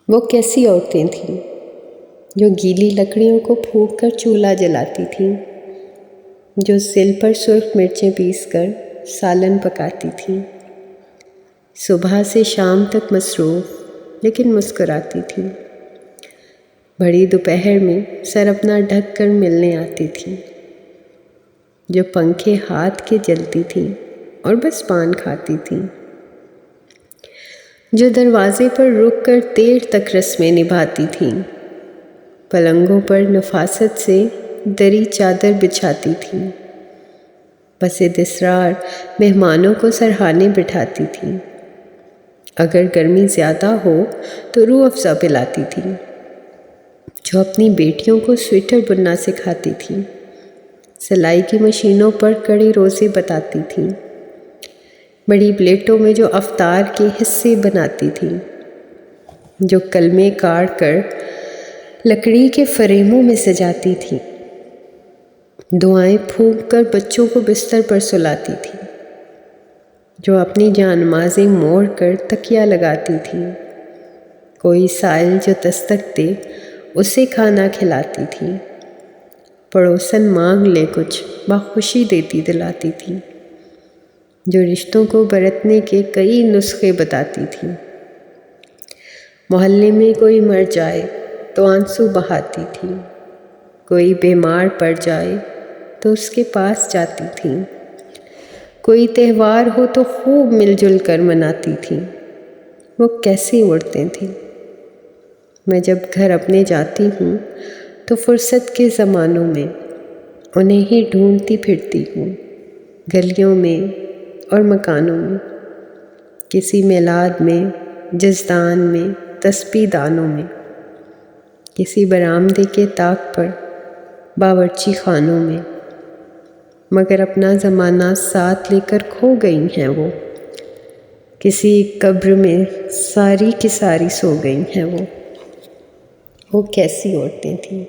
وہ کیسی عورتیں تھیں جو گیلی لکڑیوں کو پھونک کر چولہا جلاتی تھیں، جو سل پر سرخ مرچیں پیس کر سالن پکاتی تھیں، صبح سے شام تک مصروف لیکن مسکراتی تھیں، بڑی دوپہر میں سر اپنا ڈھک کر ملنے آتی تھیں، جو پنکھے ہاتھ کے جلتی تھیں اور بس پان کھاتی تھیں، جو دروازے پر رک کر دیر تک رسمیں نبھاتی تھیں، پلنگوں پر نفاست سے دری چادر بچھاتی تھیں، بسد اسرار مہمانوں کو سرہانے بٹھاتی تھیں، اگر گرمی زیادہ ہو تو روح افزا پلاتی تھیں، جو اپنی بیٹیوں کو سویٹر بننا سکھاتی تھیں، سلائی کی مشینوں پر کڑے روزے بتاتی تھیں، بڑی پلیٹوں میں جو افطار کے حصے بناتی تھیں، جو کلمے کاٹ کر لکڑی کے فریموں میں سجاتی تھیں، دعائیں پھونک کر بچوں کو بستر پر سلاتی تھیں، جو اپنی جانمازیں موڑ کر تکیہ لگاتی تھیں، کوئی سائل جو دستک دے اسے کھانا کھلاتی تھیں، پڑوسن مانگ لے کچھ بخوشی دیتی دلاتی تھیں، جو رشتوں کو برتنے کے کئی نسخے بتاتی تھیں، محلے میں کوئی مر جائے تو آنسو بہاتی تھیں، کوئی بیمار پڑ جائے تو اس کے پاس جاتی تھیں، کوئی تہوار ہو تو خوب مل جل کر مناتی تھیں۔ وہ کیسی عورتیں تھیں۔ میں جب گھر اپنے جاتی ہوں تو فرصت کے زمانوں میں انہیں ہی ڈھونڈتی پھرتی ہوں، گلیوں میں اور مکانوں میں، کسی میلاد میں، جزدان میں، تسبیح دانوں میں، کسی برآمدے کے طاق پر، باورچی خانوں میں، مگر اپنا زمانہ ساتھ لے کر کھو گئی ہیں کسی قبر میں ساری کی ساری سو گئی ہیں وہ کیسی عورتیں تھیں۔